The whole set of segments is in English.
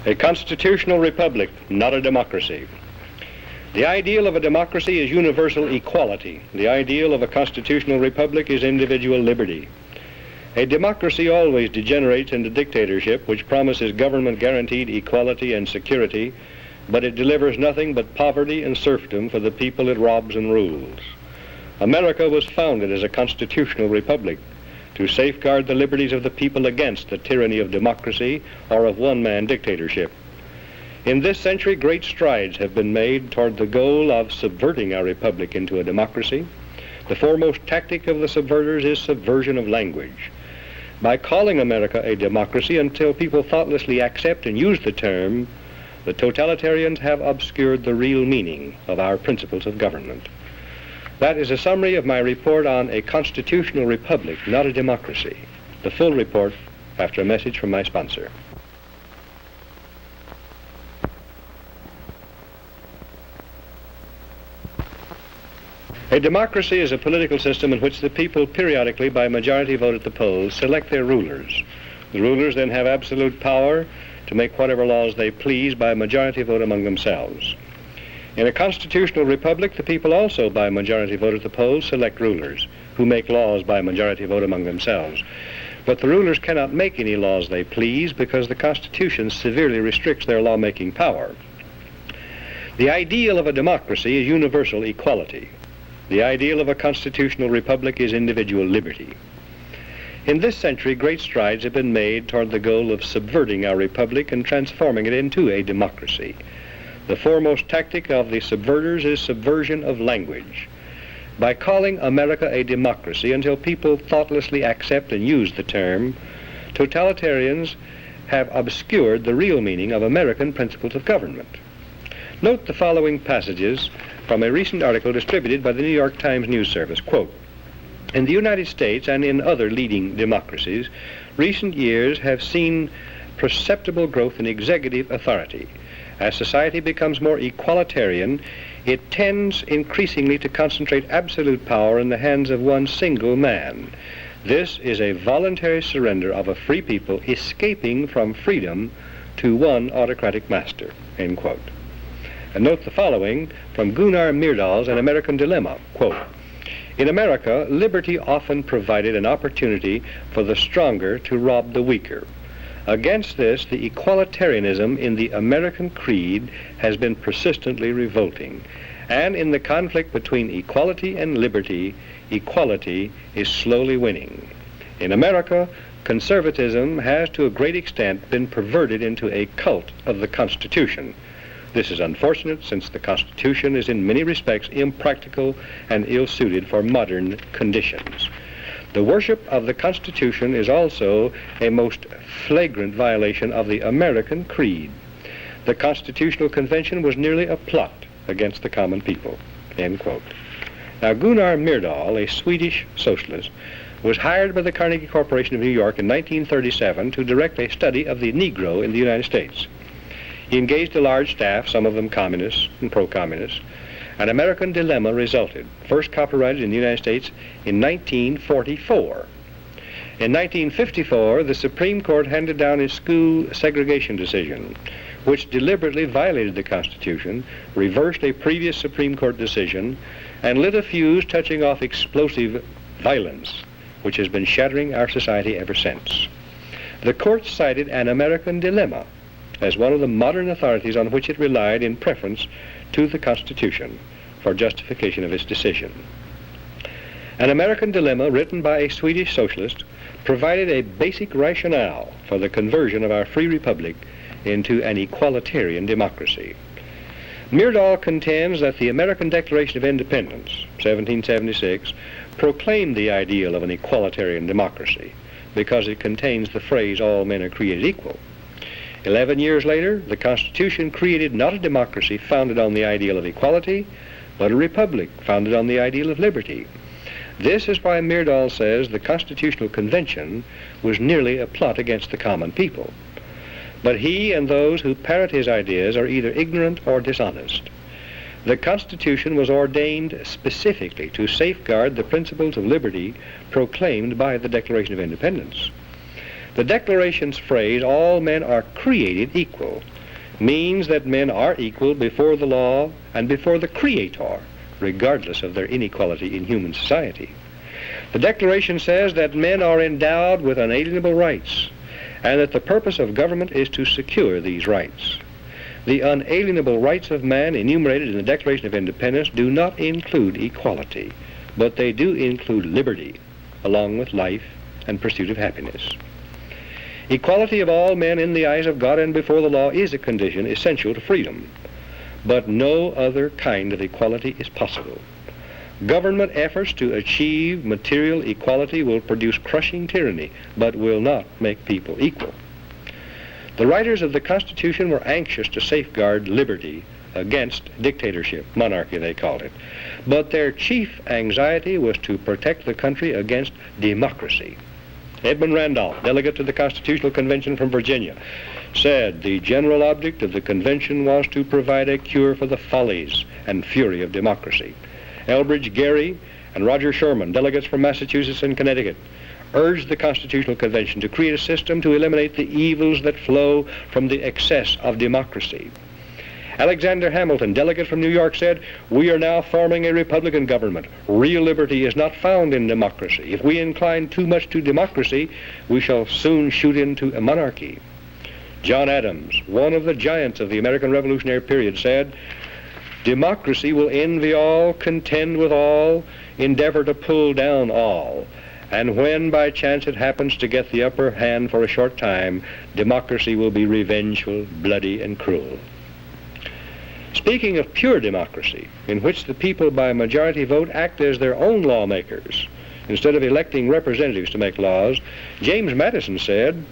A constitutional republic, not a democracy. The ideal of a democracy is universal equality. The ideal of a constitutional republic is individual liberty. A democracy always degenerates into dictatorship, which promises government-guaranteed equality and security, but it delivers nothing but poverty and serfdom for the people it robs and rules. America was founded as a constitutional republic to safeguard the liberties of the people against the tyranny of democracy or of one-man dictatorship. In this century, great strides have been made toward the goal of subverting our republic into a democracy. The foremost tactic of the subverters is subversion of language. By calling America a democracy until people thoughtlessly accept and use the term, the totalitarians have obscured the real meaning of our principles of government. That is a summary of my report on a constitutional republic, not a democracy. The full report after a message from my sponsor. A democracy is a political system in which the people periodically, by majority vote at the polls, select their rulers. The rulers then have absolute power to make whatever laws they please by majority vote among themselves. In a constitutional republic, the people also, by majority vote at the polls, select rulers, who make laws by majority vote among themselves. But the rulers cannot make any laws they please because the Constitution severely restricts their lawmaking power. The ideal of a democracy is universal equality. The ideal of a constitutional republic is individual liberty. In this century, great strides have been made toward the goal of subverting our republic and transforming it into a democracy. The foremost tactic of the subverters is subversion of language. By calling America a democracy until people thoughtlessly accept and use the term, totalitarians have obscured the real meaning of American principles of government. Note the following passages from a recent article distributed by the New York Times News Service. Quote, "In the United States and in other leading democracies, recent years have seen perceptible growth in executive authority. As society becomes more equalitarian, it tends increasingly to concentrate absolute power in the hands of one single man. This is a voluntary surrender of a free people escaping from freedom to one autocratic master." End quote. And note the following from Gunnar Myrdal's An American Dilemma. Quote, "In America, liberty often provided an opportunity for the stronger to rob the weaker. Against this, the equalitarianism in the American creed has been persistently revolting. And in the conflict between equality and liberty, equality is slowly winning. In America, conservatism has to a great extent been perverted into a cult of the Constitution. This is unfortunate, since the Constitution is in many respects impractical and ill-suited for modern conditions. The worship of the Constitution is also a most flagrant violation of the American creed. The Constitutional Convention was nearly a plot against the common people." End quote. Now, Gunnar Myrdal, a Swedish socialist, was hired by the Carnegie Corporation of New York in 1937 to direct a study of the Negro in the United States. He engaged a large staff, some of them communists and pro-communists. An American Dilemma resulted, first copyrighted in the United States in 1944. In 1954, the Supreme Court handed down a school segregation decision, which deliberately violated the Constitution, reversed a previous Supreme Court decision, and lit a fuse touching off explosive violence, which has been shattering our society ever since. The court cited An American Dilemma as one of the modern authorities on which it relied in preference to the Constitution for justification of its decision. An American Dilemma, written by a Swedish socialist, provided a basic rationale for the conversion of our free republic into an equalitarian democracy. Myrdal contends that the American Declaration of Independence, 1776, proclaimed the ideal of an equalitarian democracy because it contains the phrase, "all men are created equal." 11 years later, the Constitution created not a democracy founded on the ideal of equality, but a republic founded on the ideal of liberty. This is why Myrdal says the Constitutional Convention was nearly a plot against the common people. But he and those who parrot his ideas are either ignorant or dishonest. The Constitution was ordained specifically to safeguard the principles of liberty proclaimed by the Declaration of Independence. The Declaration's phrase, "all men are created equal," means that men are equal before the law and before the Creator, regardless of their inequality in human society. The Declaration says that men are endowed with unalienable rights, and that the purpose of government is to secure these rights. The unalienable rights of man enumerated in the Declaration of Independence do not include equality, but they do include liberty, along with life and pursuit of happiness. Equality of all men in the eyes of God and before the law is a condition essential to freedom, but no other kind of equality is possible. Government efforts to achieve material equality will produce crushing tyranny, but will not make people equal. The writers of the Constitution were anxious to safeguard liberty against dictatorship, monarchy they called it, but their chief anxiety was to protect the country against democracy. Edmund Randolph, delegate to the Constitutional Convention from Virginia, said the general object of the convention was to provide a cure for the follies and fury of democracy. Elbridge Gerry and Roger Sherman, delegates from Massachusetts and Connecticut, urged the Constitutional Convention to create a system to eliminate the evils that flow from the excess of democracy. Alexander Hamilton, delegate from New York, said, "We are now forming a Republican government. Real liberty is not found in democracy. If we incline too much to democracy, we shall soon shoot into a monarchy." John Adams, one of the giants of the American Revolutionary period, said, "Democracy will envy all, contend with all, endeavor to pull down all. And when by chance it happens to get the upper hand for a short time, democracy will be revengeful, bloody, and cruel." Speaking of pure democracy, in which the people by majority vote act as their own lawmakers, instead of electing representatives to make laws, James Madison said,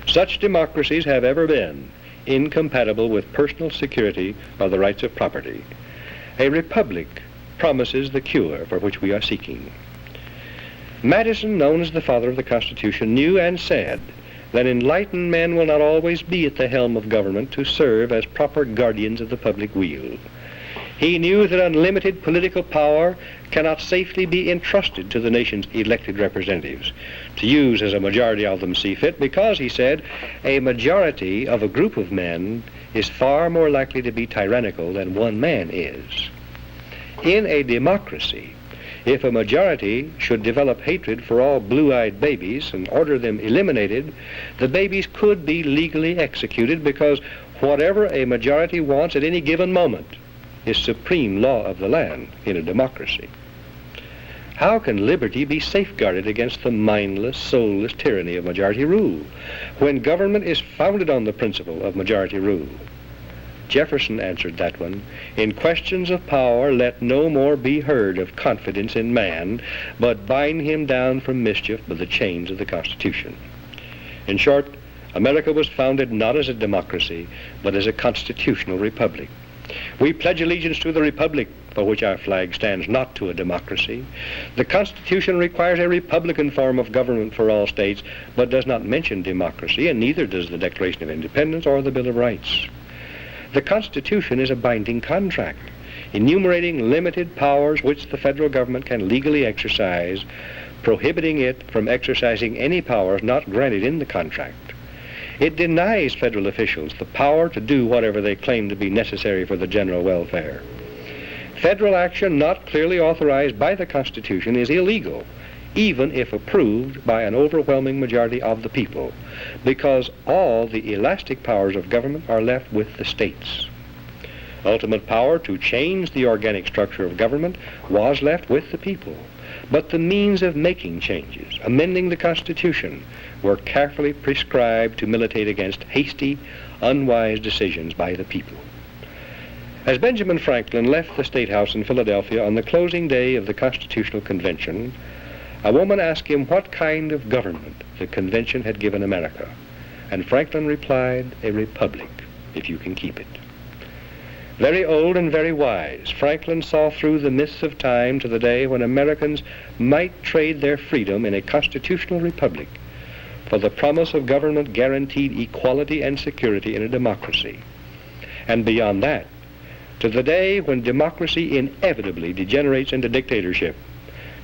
"Such democracies have ever been incompatible with personal security or the rights of property. A republic promises the cure for which we are seeking." Madison, known as the father of the Constitution, knew and said that enlightened men will not always be at the helm of government to serve as proper guardians of the public weal. He knew that unlimited political power cannot safely be entrusted to the nation's elected representatives, to use as a majority of them see fit, because, he said, a majority of a group of men is far more likely to be tyrannical than one man is. In a democracy, if a majority should develop hatred for all blue-eyed babies and order them eliminated, the babies could be legally executed, because whatever a majority wants at any given moment is supreme law of the land in a democracy. How can liberty be safeguarded against the mindless, soulless tyranny of majority rule when government is founded on the principle of majority rule? Jefferson answered that one, "In questions of power, let no more be heard of confidence in man, but bind him down from mischief by the chains of the Constitution." In short, America was founded not as a democracy, but as a constitutional republic. We pledge allegiance to the republic, for which our flag stands, not to a democracy. The Constitution requires a republican form of government for all states, but does not mention democracy, and neither does the Declaration of Independence or the Bill of Rights. The Constitution is a binding contract, enumerating limited powers which the federal government can legally exercise, prohibiting it from exercising any powers not granted in the contract. It denies federal officials the power to do whatever they claim to be necessary for the general welfare. Federal action not clearly authorized by the Constitution is illegal, even if approved by an overwhelming majority of the people, because all the elastic powers of government are left with the states. Ultimate power to change the organic structure of government was left with the people, but the means of making changes, amending the Constitution, were carefully prescribed to militate against hasty, unwise decisions by the people. As Benjamin Franklin left the State House in Philadelphia on the closing day of the Constitutional Convention, a woman asked him what kind of government the convention had given America, and Franklin replied, "A republic, if you can keep it." Very old and very wise, Franklin saw through the mists of time to the day when Americans might trade their freedom in a constitutional republic for the promise of government guaranteed equality and security in a democracy. And beyond that, to the day when democracy inevitably degenerates into dictatorship,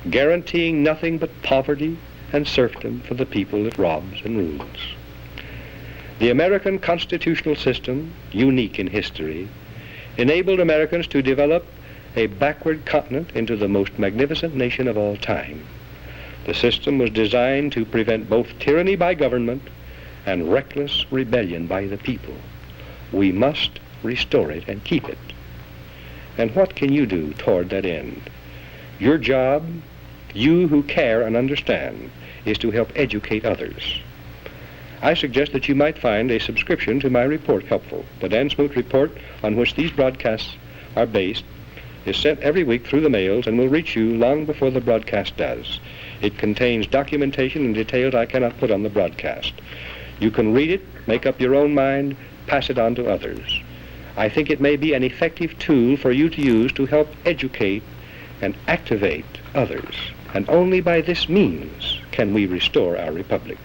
guaranteeing nothing but poverty and serfdom for the people it robs and rules. The American constitutional system, unique in history, enabled Americans to develop a backward continent into the most magnificent nation of all time. The system was designed to prevent both tyranny by government and reckless rebellion by the people. We must restore it and keep it. And what can you do toward that end? Your job, you who care and understand, is to help educate others. I suggest that you might find a subscription to my report helpful. The Dan Smoot Report, on which these broadcasts are based, is sent every week through the mails and will reach you long before the broadcast does. It contains documentation and details I cannot put on the broadcast. You can read it, make up your own mind, pass it on to others. I think it may be an effective tool for you to use to help educate and activate others. And only by this means can we restore our republic.